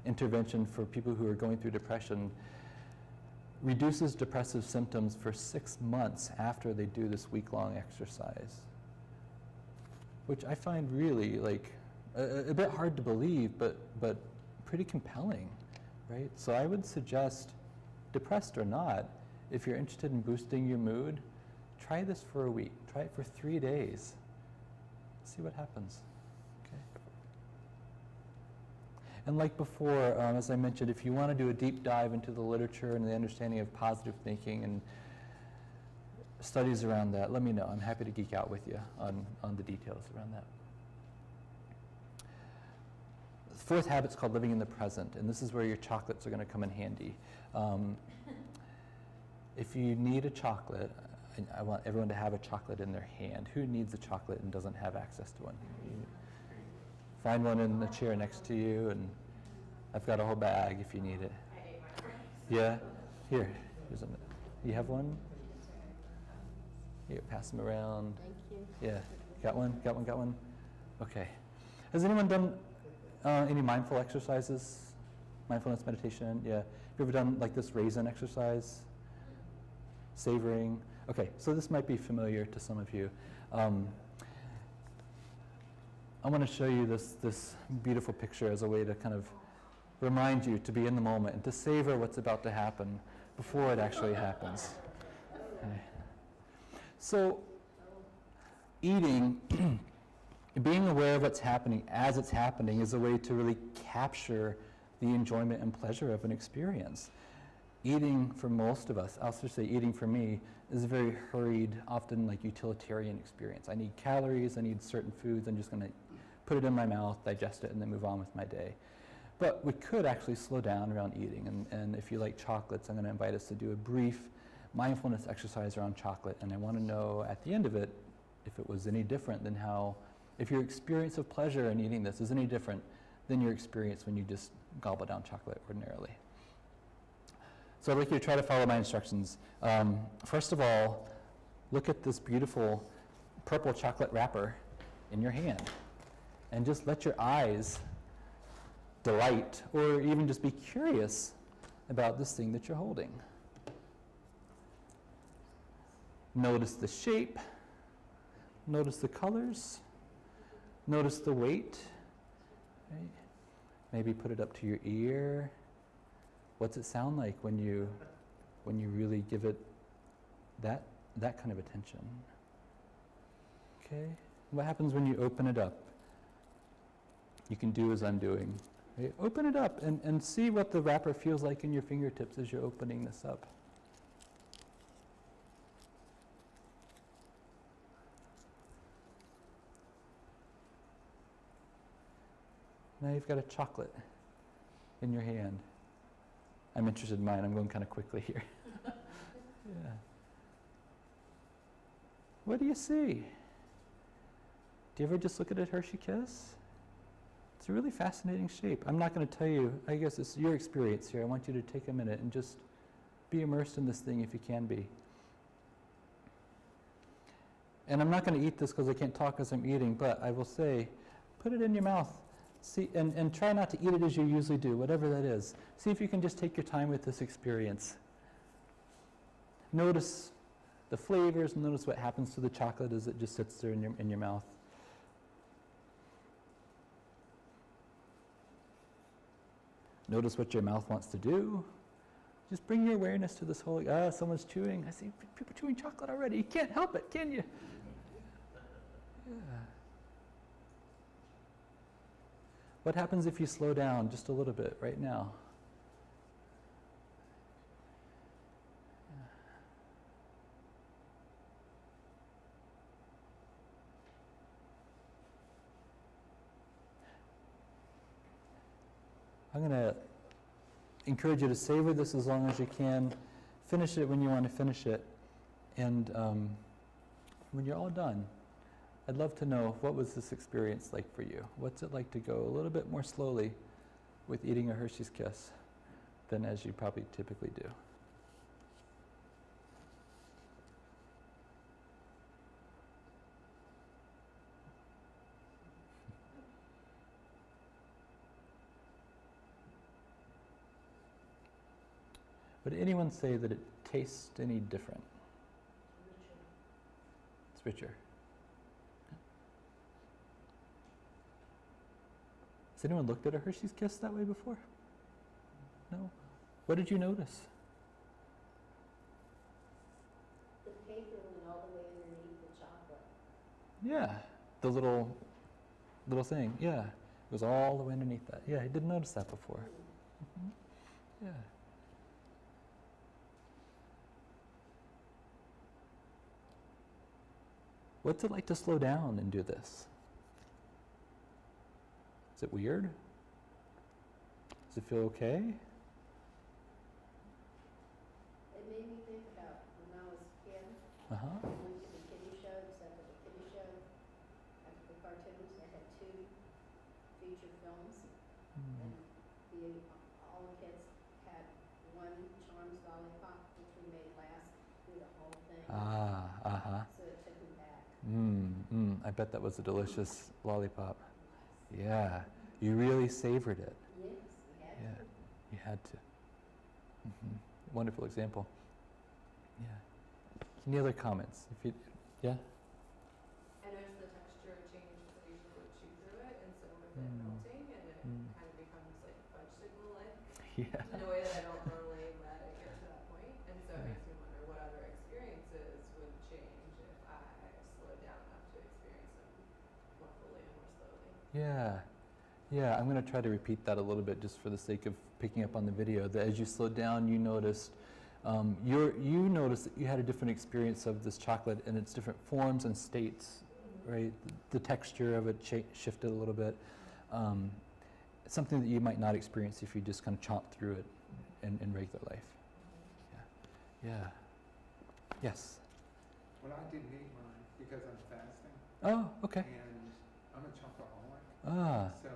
intervention for people who are going through depression, reduces depressive symptoms for 6 months after they do this week-long exercise, which I find really like a bit hard to believe, but pretty compelling, right? So I would suggest, depressed or not, if you're interested in boosting your mood, try this for a week. Try it for 3 days. See what happens. Okay. And like before, as I mentioned, if you want to do a deep dive into the literature and the understanding of positive thinking and studies around that, let me know. I'm happy to geek out with you on the details around that. The 4th habit is called living in the present, and this is where your chocolates are going to come in handy. If you need a chocolate, I want everyone to have a chocolate in their hand. Who needs a chocolate and doesn't have access to one? Find one in the chair next to you, and I've got a whole bag if you need it. Yeah? Here's you have one? Here, pass them around. Thank you. Yeah. Got one? Got one? Okay. Has anyone done any mindful exercises? Mindfulness meditation? Yeah. Have you ever done like this raisin exercise? Savoring? Okay, so this might be familiar to some of you. I want to show you this beautiful picture as a way to kind of remind you to be in the moment and to savor what's about to happen before it actually happens. Okay. So, eating, being aware of what's happening as it's happening is a way to really capture the enjoyment and pleasure of an experience. Eating for most of us, I'll just say eating for me, is a very hurried, often like utilitarian experience. I need calories, I need certain foods, I'm just going to put it in my mouth, digest it, and then move on with my day. But we could actually slow down around eating, and if you like chocolates, I'm going to invite us to do a brief mindfulness exercise around chocolate, and I want to know at the end of it if it was any different than how, if your experience of pleasure in eating this is any different than your experience when you just gobble down chocolate ordinarily. So I'd like you to try to follow my instructions. First of all, look at this beautiful purple chocolate wrapper in your hand, and just let your eyes delight, or even just be curious about this thing that you're holding. Notice the shape, notice the colors, notice the weight. Right? Maybe put it up to your ear. What's it sound like when you really give it that kind of attention? Okay. What happens when you open it up? You can do as I'm doing. Right? Open it up and see what the wrapper feels like in your fingertips as you're opening this up. Now you've got a chocolate in your hand. I'm interested in mine. I'm going kind of quickly here. Yeah. What do you see? Do you ever just look at a Hershey Kiss? It's a really fascinating shape. I'm not going to tell you. I guess it's your experience here. I want you to take a minute and just be immersed in this thing if you can be. And I'm not going to eat this because I can't talk as I'm eating, but I will say, put it in your mouth. See, and try not to eat it as you usually do, whatever that is. See if you can just take your time with this experience. Notice the flavors, and notice what happens to the chocolate as it just sits there in your mouth. Notice what your mouth wants to do. Just bring your awareness to this whole, someone's chewing. I see people chewing chocolate already. You can't help it, can you? Yeah. What happens if you slow down just a little bit right now? I'm going to encourage you to savor this as long as you can. Finish it when you want to finish it. And when you're all done, I'd love to know, what was this experience like for you? What's it like to go a little bit more slowly with eating a Hershey's Kiss than as you probably typically do? Would anyone say that it tastes any different? It's richer. Has anyone looked at a Hershey's Kiss that way before? No? What did you notice? The paper went all the way underneath the chocolate. Yeah, the little thing. Yeah, it was all the way underneath that. Yeah, I didn't notice that before. Mm-hmm. Yeah. What's it like to slow down and do this? Is it weird? Does it feel okay? It made me think about when I was a kid. Uh-huh. I went to the kiddie show, because after the kiddie show, after the cartoons, they had 2 feature films. And all the kids had one Charms lollipop, which we made last through the whole thing. Uh-huh. So it took me back. I bet that was a delicious lollipop. Yeah. You really savored it. Yes, we had Yeah. to. You had to. Wonderful example. Yeah. Any other comments? If you, yeah. I noticed the texture changed as I usually would chew through it, and so with it Mm. melting, and it Mm. kind of becomes like fudgesicle-like Yeah. in a way that I don't normally let it get to that point. And so it Yeah. makes me wonder what other experiences would change if I slowed down enough to experience them more fully and more slowly. Yeah. Yeah, I'm going to try to repeat that a little bit just for the sake of picking up on the video. That as you slowed down, you noticed you noticed that you had a different experience of this chocolate in its different forms and states, right? The texture of it shifted a little bit. Something that you might not experience if you just kind of chomp through it in regular life. Yeah. Yeah. Yes. Well, I didn't eat mine because I'm fasting, Oh, okay. and I'm a chocoholic, Ah. so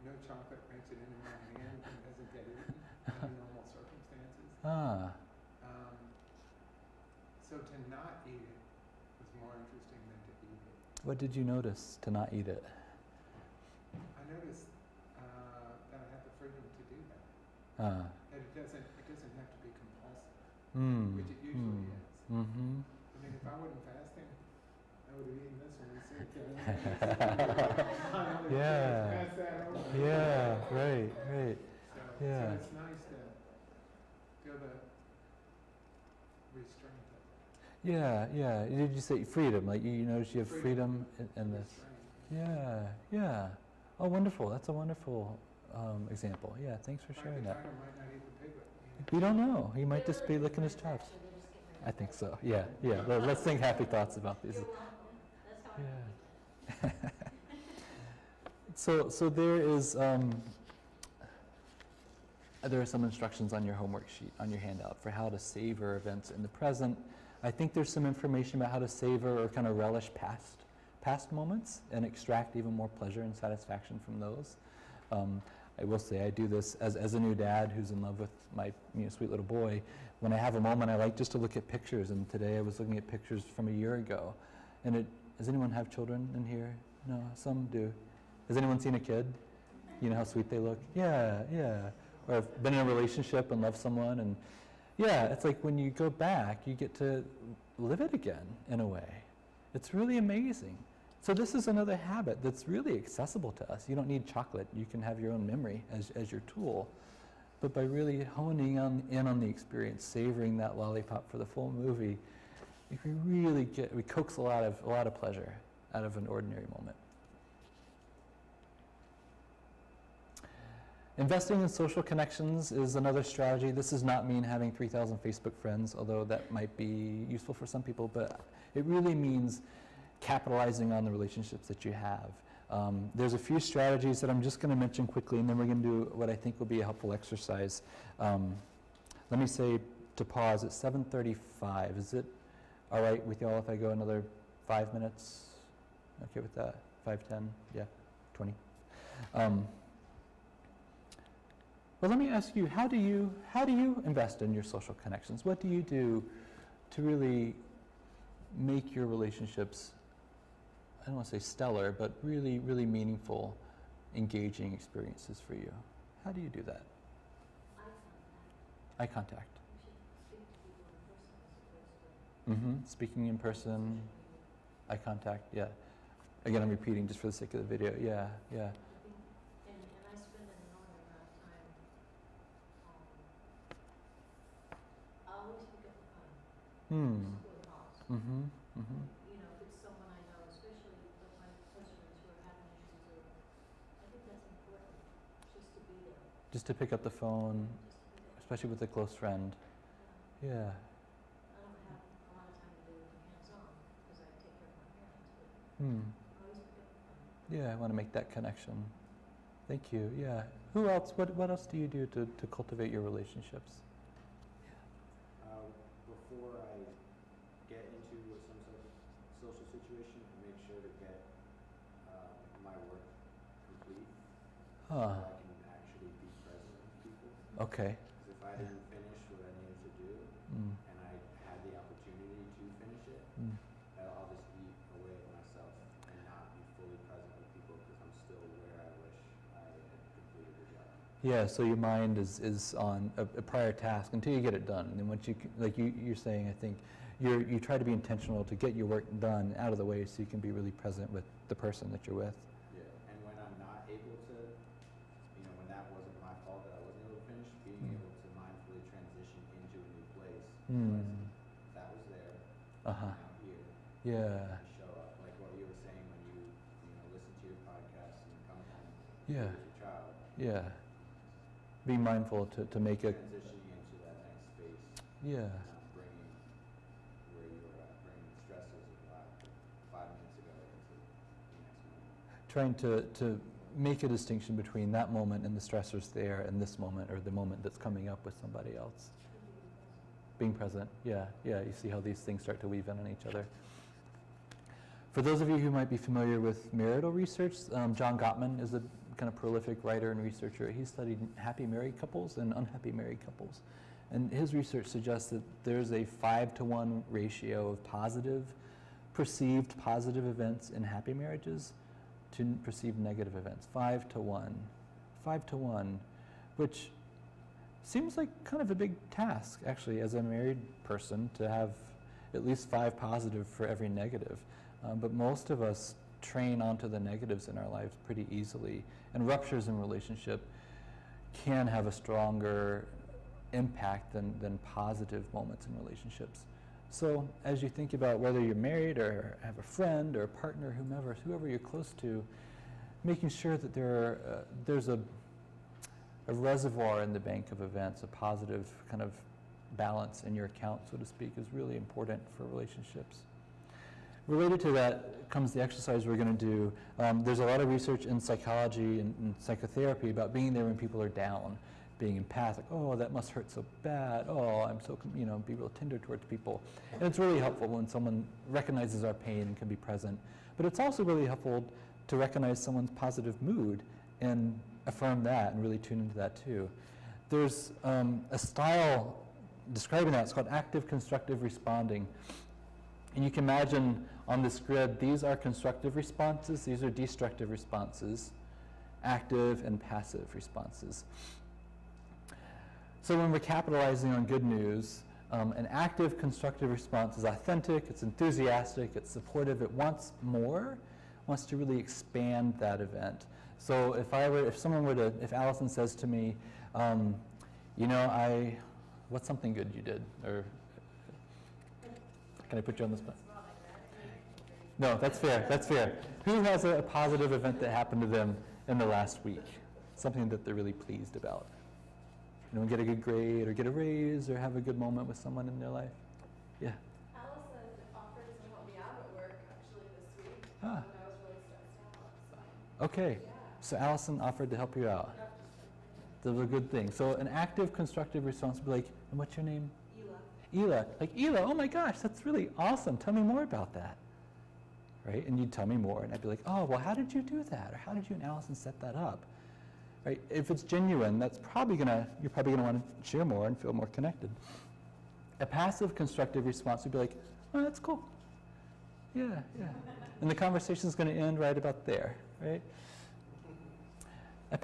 no chocolate makes it into my hand and doesn't get eaten under normal circumstances. Ah. So to not eat it was more interesting than to eat it. What did you notice to not eat it? I noticed that I have the freedom to do that. Ah. That it doesn't have to be compulsive, Mm. which it usually is. Mm-hmm. I mean, if I wasn't fasting, I would have eaten this one and said, Yeah. pass that over. Yeah, right, right. Yeah. So it's nice to feel the restraint of it. Yeah, yeah. Did you say freedom? Like you notice you have freedom in this? Restraint. Yeah, yeah. Oh, wonderful. That's a wonderful example. Yeah, thanks for sharing that. Tiger might not eat the piglet. We don't know. He might just be licking his chops. I think so. Yeah, yeah. Let's think happy thoughts about these. That's how I Yeah. So there is there are some instructions on your homework sheet, on your handout, for how to savor events in the present. I think there's some information about how to savor or kind of relish past moments and extract even more pleasure and satisfaction from those. I will say I do this as a new dad who's in love with my sweet little boy. When I have a moment, I like just to look at pictures. And today I was looking at pictures from a year ago. And does anyone have children in here? No, some do. Has anyone seen a kid? You know how sweet they look? Yeah, yeah. Or have been in a relationship and love someone. And yeah, it's like when you go back, you get to live it again in a way. It's really amazing. So this is another habit that's really accessible to us. You don't need chocolate. You can have your own memory as your tool. But by really honing in on the experience, savoring that lollipop for the full movie, we coax a lot of pleasure out of an ordinary moment. Investing in social connections is another strategy. This does not mean having 3,000 Facebook friends, although that might be useful for some people, but it really means capitalizing on the relationships that you have. There's a few strategies that I'm just going to mention quickly, and then we're going to do what I think will be a helpful exercise. Let me say to pause at 7:35. Is it all right with y'all if I go another 5 minutes? Okay with that? 5, 10? Yeah, 20. Well, let me ask you, how do you invest in your social connections? What do you do to really make your relationships, I don't want to say stellar, but really, really meaningful, engaging experiences for you? How do you do that? Eye contact. Speaking in person, eye contact, yeah. Again, I'm repeating just for the sake of the video. Yeah, yeah. And I spend an enormous amount of time, I always pick up the phone. Support calls. You know, if it's someone I know, especially with my husbands who are having issues, or I think that's important, just to be there. Just to pick up the phone, especially with a close friend. Yeah. I don't have a lot of time to do it hands-on because I take care of my parents, but I always pick up the phone. Yeah, I want to make that connection. Thank you. Yeah. Who else? What else do you do to cultivate your relationships? Before I get into some sort of social situation, I make sure to get my work complete so I can actually be present with people. Okay. Because if I didn't finish what I needed to do and I had the opportunity to finish it, I'll just eat away at myself and not be fully present with people because I'm still where I was Yeah, so your mind is on a prior task until you get it done. And then once like you're saying, I think, you try to be intentional to get your work done out of the way so you can be really present with the person that you're with. Yeah, and when I'm not able to, when that wasn't my fault that I wasn't able to finish, being able to mindfully transition into a new place, realizing that was there, now here. Yeah. And show up, like what you were saying when you listen to your podcast and come home Yeah. with your child. Yeah. Be mindful to make it. Transitioning into that next space. Yeah. Not bringing where you were at, bringing the stresses of 5 minutes ago into the next moment. Trying to make a distinction between that moment and the stressors there and this moment, or the moment that's coming up with somebody else. Being present, yeah. You see how these things start to weave in on each other. For those of you who might be familiar with marital research, John Gottman is a kind of prolific writer and researcher. He studied happy married couples and unhappy married couples. And his research suggests that there's a 5-to-1 ratio of perceived positive events in happy marriages to perceived negative events. 5-to-1. 5-to-1, which seems like kind of a big task, actually, as a married person, to have at least 5 positive for every negative. But most of us train onto the negatives in our lives pretty easily. And ruptures in relationship can have a stronger impact than positive moments in relationships. So as you think about whether you're married or have a friend or a partner, whoever you're close to, making sure that there's a reservoir in the bank of events, a positive kind of balance in your account, so to speak, is really important for relationships. Related to that comes the exercise we're going to do. There's a lot of research in psychology and psychotherapy about being there when people are down, being empathic. Oh, that must hurt so bad. Oh, I'm so, be real tender towards people. And it's really helpful when someone recognizes our pain and can be present. But it's also really helpful to recognize someone's positive mood and affirm that and really tune into that too. There's a style describing that. It's called active constructive responding. And you can imagine on this grid, these are constructive responses, these are destructive responses, active and passive responses. So when we're capitalizing on good news, an active constructive response is authentic, it's enthusiastic, it's supportive, it wants more, wants to really expand that event. So if Allison says to me, what's something good you did? Or can I put you on the spot? No, that's fair. Who has a positive event that happened to them in the last week? Something that they're really pleased about? Get a good grade or get a raise or have a good moment with someone in their life? Yeah. Allison offered to help me out at work actually this week when I was really stressed out. Okay, so Allison offered to help you out. That's a good thing. So an active constructive response would be like, and what's your name? Ela. Like, Ela, oh my gosh, that's really awesome. Tell me more about that. Right? And you'd tell me more, and I'd be like, oh, well, how did you do that? Or how did you and Allison set that up? Right? If it's genuine, you're probably gonna want to share more and feel more connected. A passive constructive response would be like, oh, that's cool. Yeah. And the conversation's gonna end right about there, right? An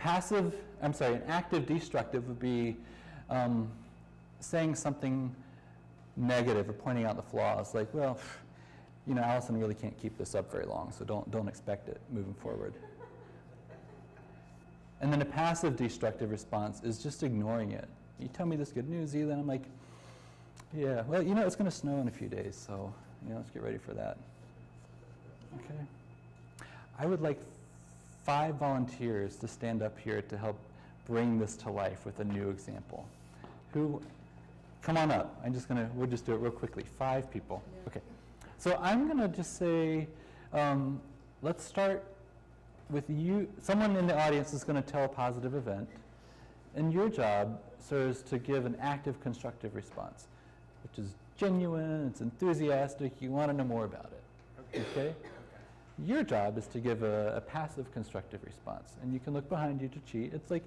active destructive would be saying something negative or pointing out the flaws, like, well, Allison really can't keep this up very long, so don't expect it moving forward. And then a passive destructive response is just ignoring it. You tell me this good news, Ela, and I'm like, yeah, well, it's going to snow in a few days, so let's get ready for that. Okay. I would like 5 volunteers to stand up here to help bring this to life with a new example. Come on up. We'll just do it real quickly. 5 people. Okay. So I'm going to just say, let's start with you. Someone in the audience is going to tell a positive event, and your job, sir, is to give an active constructive response, which is genuine, it's enthusiastic, you want to know more about it. Okay? Your job is to give a passive constructive response, and you can look behind you to cheat. It's like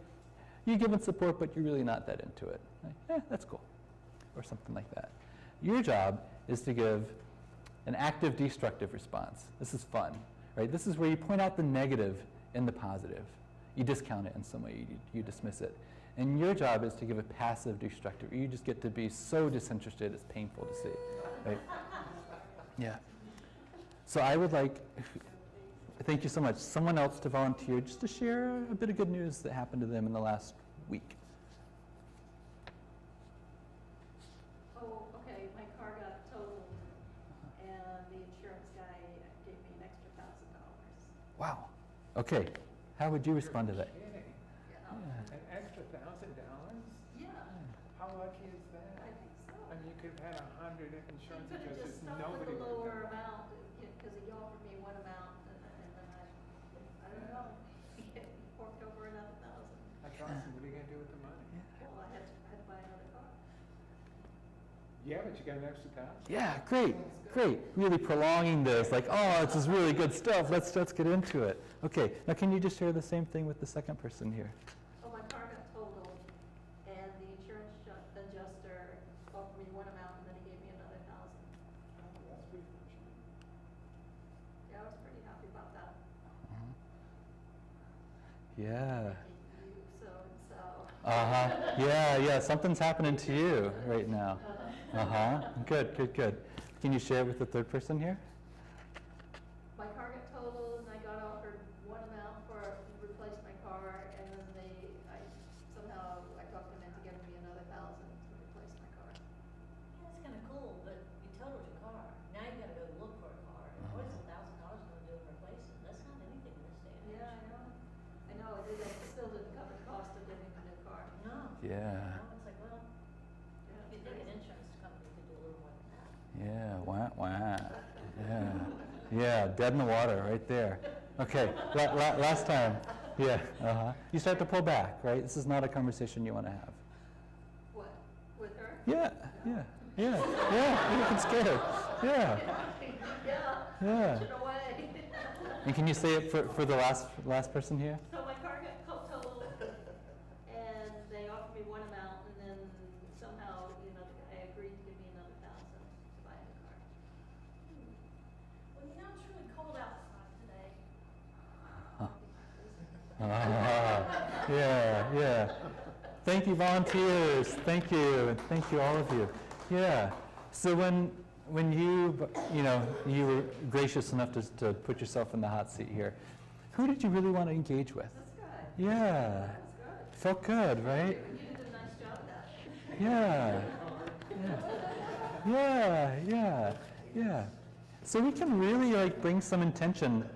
you're giving support, but you're really not that into it. Like, that's cool, or something like that. Your job is to give an active destructive response. This is fun, right? This is where you point out the negative in the positive. you discount it in some way, you dismiss it. And your job is to give a passive destructive. You just get to be so disinterested it's painful to see, right? Yeah. So I would like, thank you so much, someone else to volunteer just to share a bit of good news that happened to them in the last week. Oh, okay, my car got totaled, and the insurance guy gave me an extra $1,000. Wow. Okay. How would you respond to that? Kidding. Yeah. An extra $1,000? Yeah, How lucky is that? I think so. I mean, you could have had 100 He insurance could have adjusters, just stuck with nobody the would have lower done that. amount, because he offered me one amount, and then I don't know, he forked over another 1,000. That's awesome. What are you going to do with the money? Well, I had to buy another car. Yeah, but you got an extra 1,000. Yeah, great, great. Really prolonging this, like, oh, this is really good stuff. Let's get into it. Okay, now can you just share the same thing with the second person here? Oh, my car got totaled, and the insurance adjuster offered me one amount, and then he gave me another 1,000. Oh, that's pretty fortunate. Yeah, I was pretty happy about that. Yeah. You, so. Uh-huh. Yeah, something's happening to you right now. Uh-huh. Good. Can you share with the third person here? My car got totaled, and I got offered one amount to replace my car, and then somehow I talked them into giving me another 1,000 to replace my car. Yeah, that's kind of cool, but you totaled your car. Now you got to go look for a car. And what is $1,000 going to do in replacing? That's not anything in this day and age. Yeah, I know. It still didn't cover the cost of getting a new car. No. Yeah. No, it's like, well, Yeah, you'd think an insurance company could do a little more than that. Yeah, wah. Yeah, dead in the water right there. Okay, last time. Yeah, uh-huh. You start to pull back, right? This is not a conversation you want to have. What? With her? Yeah, you're looking scared. Yeah. Yeah. Push it away. And can you say it for the last person here? So my car got totaled, and they offered me one amount, and then somehow, I agreed to give me another 1,000 to buy a new car. Well, it's really cold outside today. Yeah. Thank you, volunteers. Thank you, and thank you, all of you. Yeah. So when you were gracious enough to put yourself in the hot seat here, who did you really want to engage with? That's good. Yeah. That's good. Felt good, right? You did a nice job of that. Yeah. So we can really bring some intention.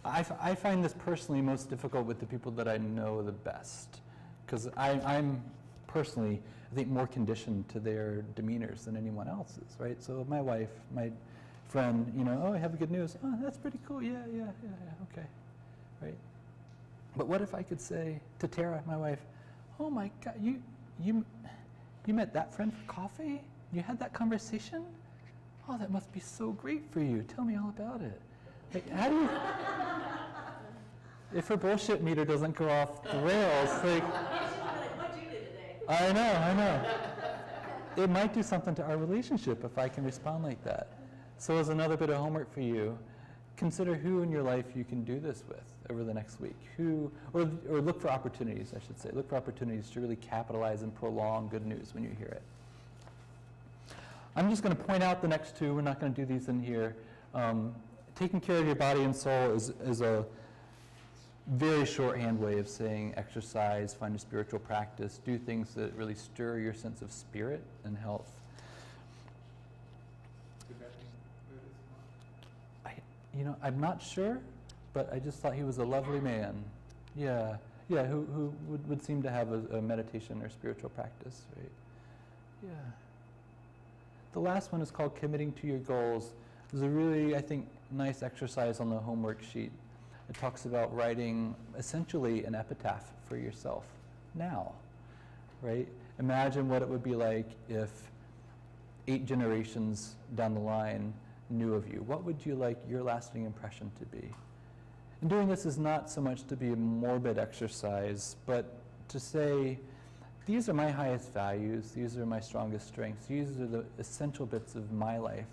I find this personally most difficult with the people that I know the best, because I'm personally, I think, more conditioned to their demeanors than anyone else's, right? So my wife, my friend, oh, I have good news. Oh, that's pretty cool. Yeah, okay, right? But what if I could say to Tara, my wife, oh my God, you met that friend for coffee? You had that conversation? Oh, that must be so great for you. Tell me all about it. Like, how do you, if her bullshit meter doesn't go off the rails, What'd you do today? I know. It might do something to our relationship if I can respond like that. So as another bit of homework for you, consider who in your life you can do this with over the next week. Or look for opportunities, I should say. Look for opportunities to really capitalize and prolong good news when you hear it. I'm just going to point out the next two. We're not going to do these in here. Taking care of your body and soul is a very shorthand way of saying exercise, find a spiritual practice, do things that really stir your sense of spirit and health. Could that mean Buddhist monk? I'm not sure, but I just thought he was a lovely man. Yeah, who would seem to have a meditation or spiritual practice, right? Yeah. The last one is called Committing to Your Goals. There's a really, I think, nice exercise on the homework sheet. It talks about writing essentially an epitaph for yourself now, right? Imagine what it would be like if 8 generations down the line knew of you. What would you like your lasting impression to be? And doing this is not so much to be a morbid exercise, but to say, these are my highest values, these are my strongest strengths, these are the essential bits of my life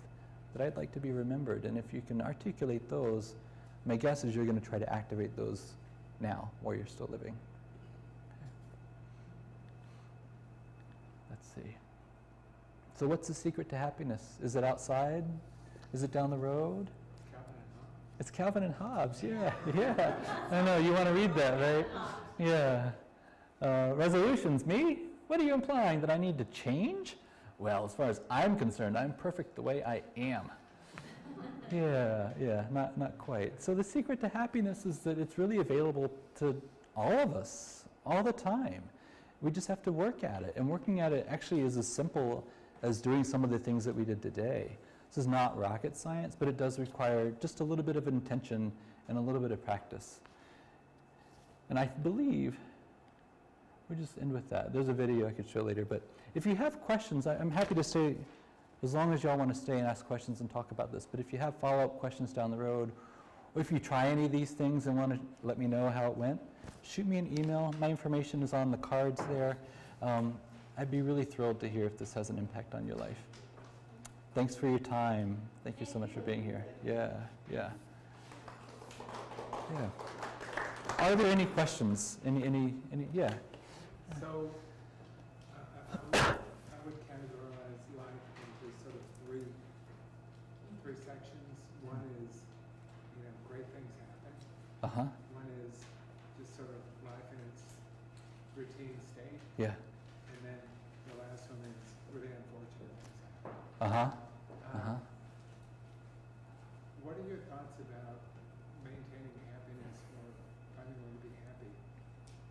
that I'd like to be remembered. And if you can articulate those, my guess is you're going to try to activate those now while you're still living. Okay. Let's see. So what's the secret to happiness? Is it outside? Is it down the road? It's Calvin and Hobbes, yeah, yeah. I know, you want to read that, right? Yeah. Resolutions, me? What are you implying, that I need to change? Well, as far as I'm concerned, I'm perfect the way I am. Yeah, not quite. So the secret to happiness is that it's really available to all of us, all the time. We just have to work at it. And working at it actually is as simple as doing some of the things that we did today. This is not rocket science, but it does require just a little bit of intention and a little bit of practice. And I believe, we'll just end with that. There's a video I could show later, but if you have questions, I'm happy to stay as long as y'all want to stay and ask questions and talk about this. But if you have follow-up questions down the road, or if you try any of these things and want to let me know how it went, shoot me an email. My information is on the cards there. I'd be really thrilled to hear if this has an impact on your life. Thanks for your time. Thank you so much for being here. Yeah. Are there any questions? Any? Yeah. So, I would categorize life into sort of three sections. One is, great things happen. One is just sort of life in its routine state. Yeah. And then the last one is really unfortunate things happen. What are your thoughts about maintaining happiness or finding a way to be happy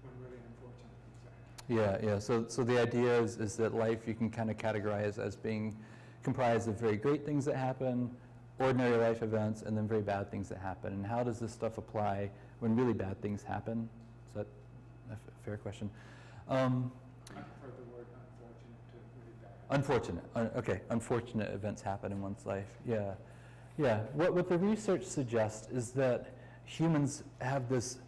when really unfortunate things happen? Yeah. So the idea is that life you can kind of categorize as being comprised of very great things that happen, ordinary life events, and then very bad things that happen. And how does this stuff apply when really bad things happen? Is that a fair question? I prefer the word unfortunate to really bad. Unfortunate. Okay. Unfortunate events happen in one's life. Yeah. What the research suggests is that humans have this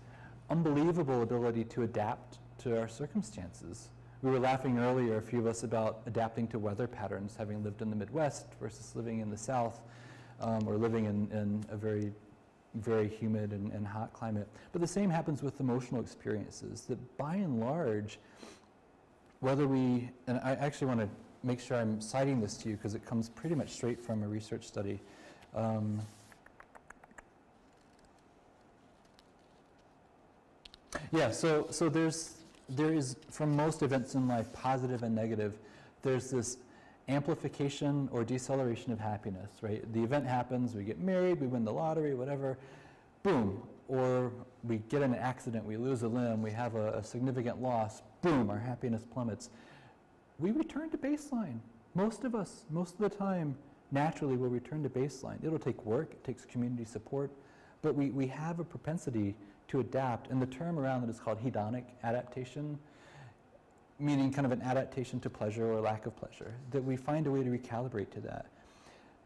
unbelievable ability to adapt to our circumstances. We were laughing earlier, a few of us, about adapting to weather patterns, having lived in the Midwest versus living in the South, or living in a very, very humid and hot climate. But the same happens with emotional experiences, that by and large, whether we, and I actually want to make sure I'm citing this to you because it comes pretty much straight from a research study. So there is, from most events in life, positive and negative, there's this amplification or deceleration of happiness, right? The event happens, we get married, we win the lottery, whatever, boom. Or we get in an accident, we lose a limb, we have a significant loss, boom, our happiness plummets. We return to baseline. Most of us, most of the time, naturally will return to baseline. It'll take work, it takes community support, but we have a propensity to adapt, and the term around it is called hedonic adaptation, meaning kind of an adaptation to pleasure or lack of pleasure, that we find a way to recalibrate to that.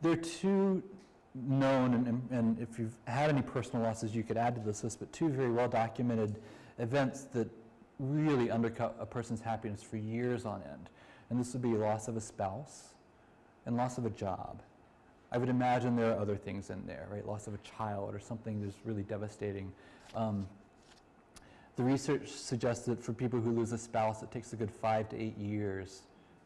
There are two known, and if you've had any personal losses you could add to this list, but two very well documented events that really undercut a person's happiness for years on end. And this would be loss of a spouse and loss of a job. I would imagine there are other things in there, right? Loss of a child or something that's really devastating. The research suggests that for people who lose a spouse, it takes a good 5 to 8 years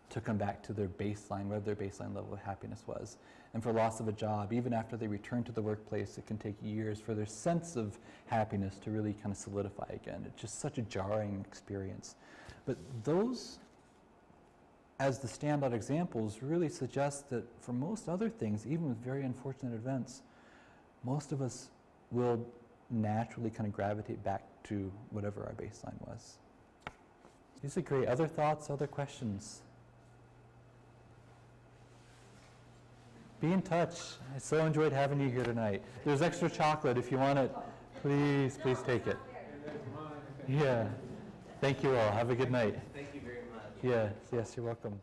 to come back to their baseline, whatever their baseline level of happiness was. And for loss of a job, even after they return to the workplace, it can take years for their sense of happiness to really kind of solidify again. It's just such a jarring experience. But those, as the standout examples, really suggest that for most other things, even with very unfortunate events, most of us will naturally kind of gravitate back to whatever our baseline was. These are great. Other thoughts, other questions? Be in touch. I so enjoyed having you here tonight. There's extra chocolate. If you want it, please take it. Yeah. Thank you all. Have a good night. Thank you very much. Yes, you're welcome.